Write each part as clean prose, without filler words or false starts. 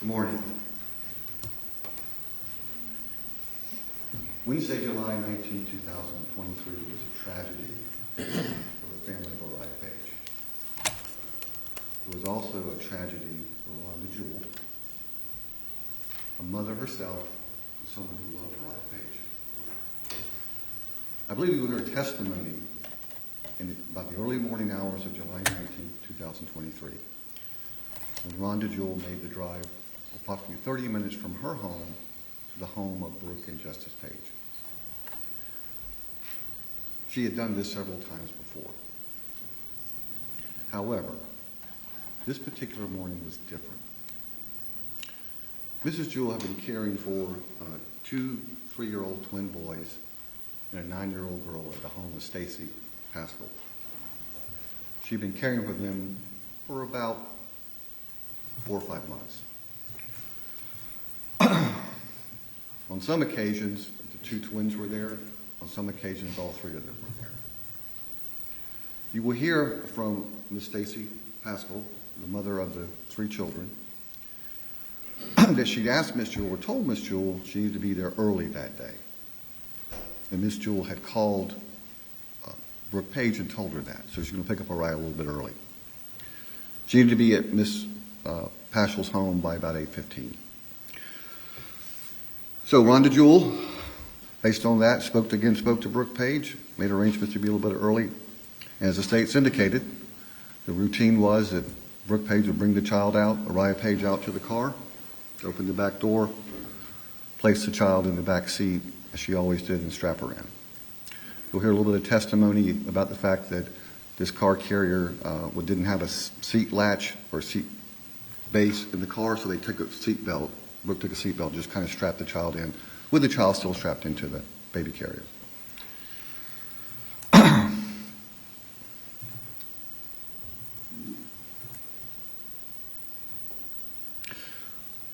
Good morning. Wednesday, July 19, 2023 was a tragedy for the family of Rhonda Page. It was also a tragedy for Rhonda Jewell, a mother herself, and someone who loved Rhonda Page. I believe we will hear testimony about the early morning hours of July 19, 2023, when Rhonda Jewell made the drive approximately 30 minutes from her home to the home of Brooke and Justice Page. She had done this several times before. However, this particular morning was different. Mrs. Jewell had been caring for two 3-year-old twin boys and a 9-year-old girl at the home of Stacy Pascal. She'd been caring for them for about 4 or 5 months. On some occasions, the two twins were there. On some occasions, all 3 of them were there. You will hear from Miss Stacy Pascal, the mother of the 3 children, that she'd asked Miss Jewell, or told Miss Jewell, she needed to be there early that day. And Miss Jewell had called Brooke Page and told her that, so she's going to pick up a ride a little bit early. She needed to be at Miss Pascal's home by about 8:15. So Rhonda Jewell, based on that, spoke to Brooke Page, made arrangements to be a little bit early. And as the state's indicated, the routine was that Brooke Page would bring the child out, Rhonda Page out to the car, open the back door, place the child in the back seat, as she always did, and strap her in. You'll hear a little bit of testimony about the fact that this car carrier didn't have a seat latch or seat base in the car, so they took a seat belt. Brooke took a seat belt, just kind of strapped the child in, with the child still strapped into the baby carrier.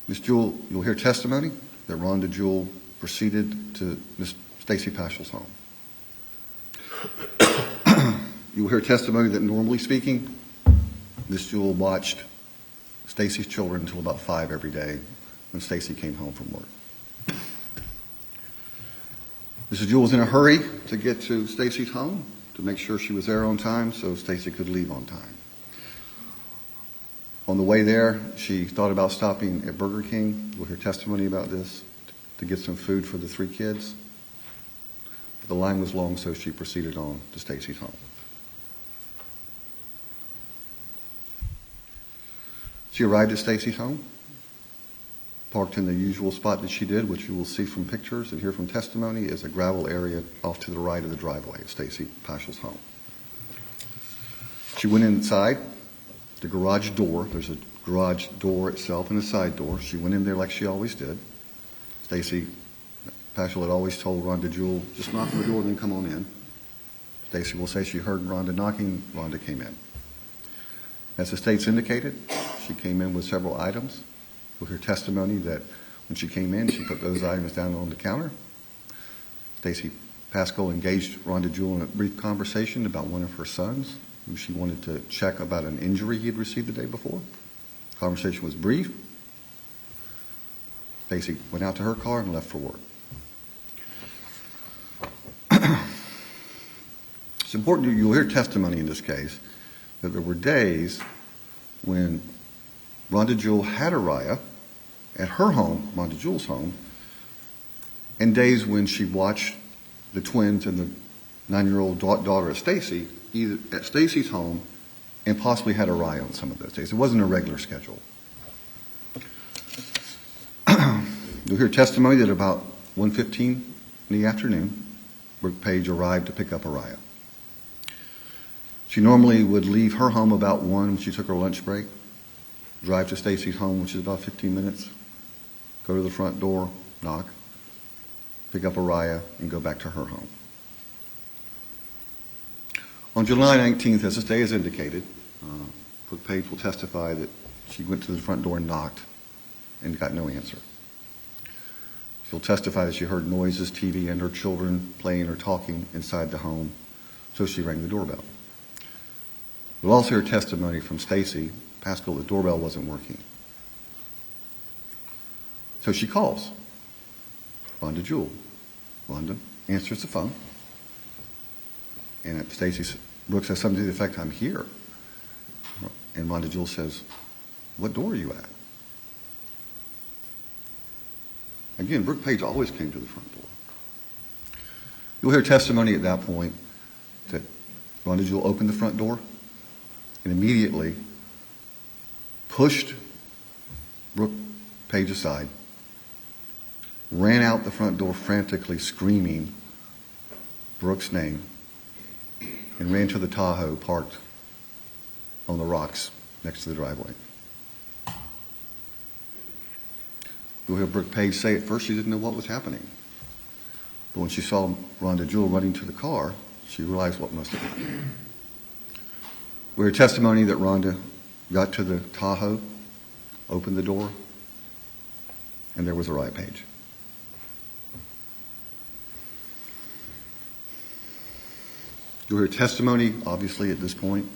Miss Jewell, you'll hear testimony that Rhonda Jewell proceeded to Miss Stacy Pascal's home. You'll hear testimony that, normally speaking, Miss Jewell watched Stacy's children until about 5 every day when Stacy came home from work. Mrs. Jewell was in a hurry to get to Stacy's home to make sure she was there on time so Stacy could leave on time. On the way there, she thought about stopping at Burger King. We'll hear testimony about this, to get some food for the 3 kids. But the line was long, so she proceeded on to Stacy's home. She arrived at Stacy's home, parked in the usual spot that she did, which you will see from pictures and hear from testimony, is a gravel area off to the right of the driveway of Stacy Pascal's home. She went inside the garage door. There's a garage door itself and a side door. She went in there like she always did. Stacy Pascal had always told Rhonda Jewell, just knock on the door and then come on in. Stacy will say she heard Rhonda knocking. Rhonda came in. As the state's indicated, she came in with several items. You'll hear testimony that when she came in, she put those items down on the counter. Stacy Pascal engaged Rhonda Jewell in a brief conversation about one of her sons, who she wanted to check about an injury he had received the day before. The conversation was brief. Stacy went out to her car and left for work. It's important you'll hear testimony in this case that there were days when Rhonda Jewell had Araya at her home, Rhonda Jewell's home, and days when she watched the twins and the 9-year-old daughter of Stacy, either at Stacy's home, and possibly had Araya on some of those days. It wasn't a regular schedule. You'll hear testimony that about 1:15 in the afternoon, Brooke Page arrived to pick up Araya. She normally would leave her home about 1 when she took her lunch break, drive to Stacy's home, which is about 15 minutes, go to the front door, knock, pick up Araya, and go back to her home. On July 19th, as this day is indicated, Brooke Page will testify that she went to the front door and knocked and got no answer. She'll testify that she heard noises, TV, and her children playing or talking inside the home, so she rang the doorbell. We'll also hear testimony from Stacy Pascal, the doorbell wasn't working. So she calls Rhonda Jewell. Rhonda answers the phone, and Stacey Brooks says something to the effect, "I'm here." And Rhonda Jewell says, "What door are you at?" Again, Brooke Page always came to the front door. You'll hear testimony at that point that Rhonda Jewell opened the front door and immediately pushed Brooke Page aside, ran out the front door frantically screaming Brooke's name, and ran to the Tahoe parked on the rocks next to the driveway. You'll hear Brooke Page say at first she didn't know what was happening. But when she saw Rhonda Jewell running to the car, she realized what must have happened. We heard testimony that Rhonda got to the Tahoe, opened the door, and there was a riot page. You'll hear testimony, obviously, at this point,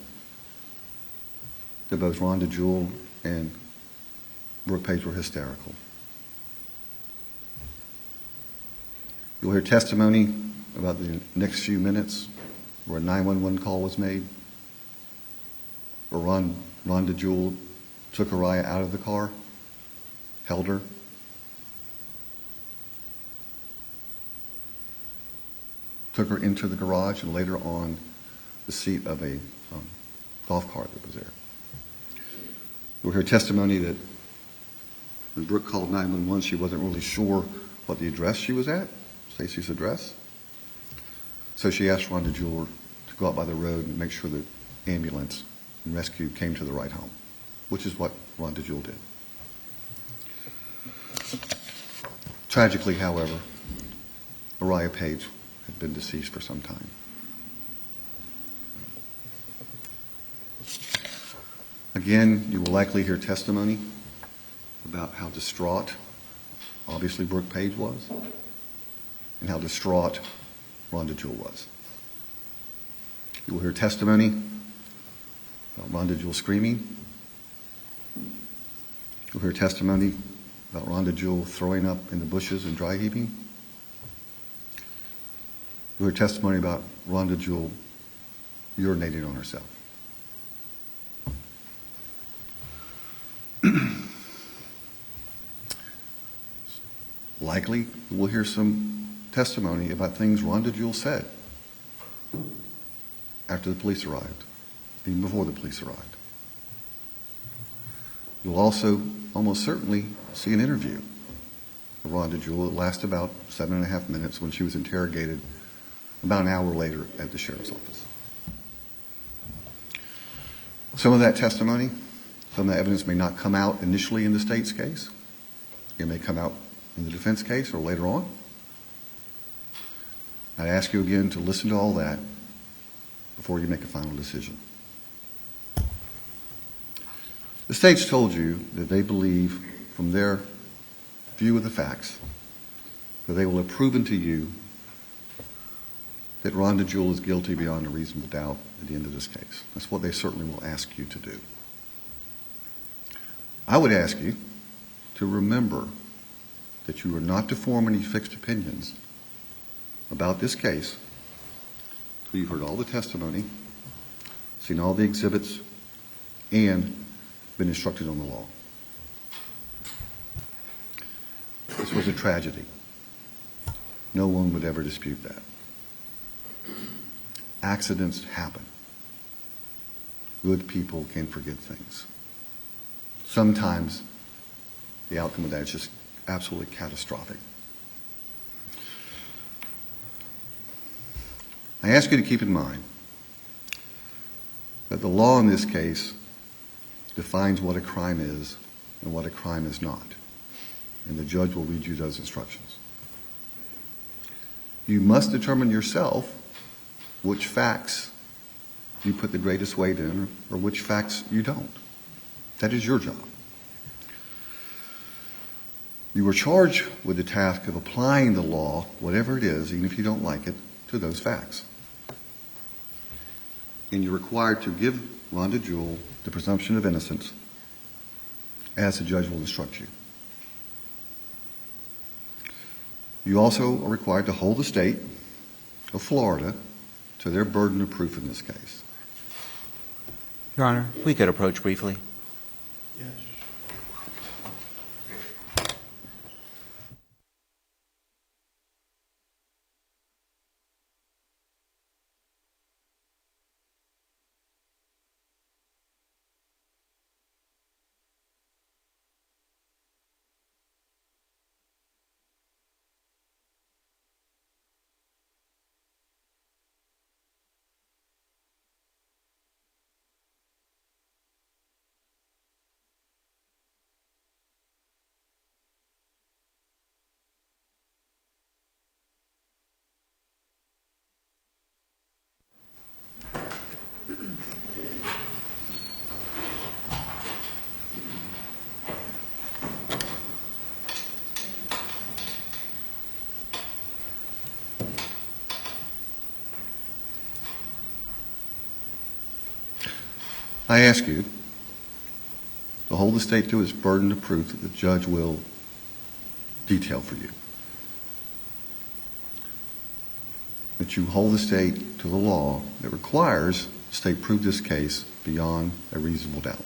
that both Rhonda Jewell and Brooke Page were hysterical. You'll hear testimony about the next few minutes where a 911 call was made, where Rhonda Jewell took Araya out of the car, held her, took her into the garage, and laid her on the seat of a golf cart that was there. You'll hear testimony that when Brooke called 911, she wasn't really sure what the address she was at, Stacey's address. So she asked Rhonda Jewell to go out by the road and make sure the ambulance and rescue came to the right home, which is what Rhonda Jewell did. Tragically, however, Araya Page had been deceased for some time. Again, you will likely hear testimony about how distraught, obviously, Brooke Page was, and how distraught Rhonda Jewell was. You will hear testimony about Rhonda Jewell screaming. You'll hear testimony about Rhonda Jewell throwing up in the bushes and dry heaving. You'll hear testimony about Rhonda Jewell urinating on herself. Likely, we'll hear some testimony about things Rhonda Jewell said after the police arrived, even before the police arrived. You'll also almost certainly see an interview of Rhonda Jewell that lasts about 7.5 minutes when she was interrogated about an hour later at the sheriff's office. Some of that testimony, some of that evidence may not come out initially in the state's case. It may come out in the defense case or later on. I'd ask you again to listen to all that before you make a final decision. The state's told you that they believe, from their view of the facts, that they will have proven to you that Rhonda Jewell is guilty beyond a reasonable doubt at the end of this case. That's what they certainly will ask you to do. I would ask you to remember that you are not to form any fixed opinions about this case until you've heard all the testimony, seen all the exhibits, and been instructed on the law. This was a tragedy. No one would ever dispute that. Accidents happen. Good people can forget things. Sometimes the outcome of that is just absolutely catastrophic. I ask you to keep in mind that the law in this case defines what a crime is and what a crime is not, and the judge will read you those instructions. You must determine yourself which facts you put the greatest weight in or which facts you don't. That is your job. You were charged with the task of applying the law, whatever it is, even if you don't like it, to those facts. And you're required to give Rhonda Jewell the presumption of innocence as the judge will instruct you. You also are required to hold the state of Florida to their burden of proof in this case. Your Honor, if we could approach briefly. Yes. I ask you to hold the state to its burden of proof that the judge will detail for you. That you hold the state to the law that requires the state prove this case beyond a reasonable doubt.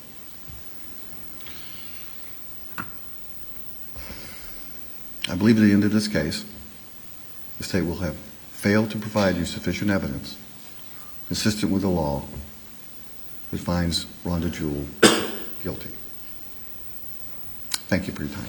I believe at the end of this case, the state will have failed to provide you sufficient evidence consistent with the law that finds Rhonda Jewell guilty. Thank you for your time.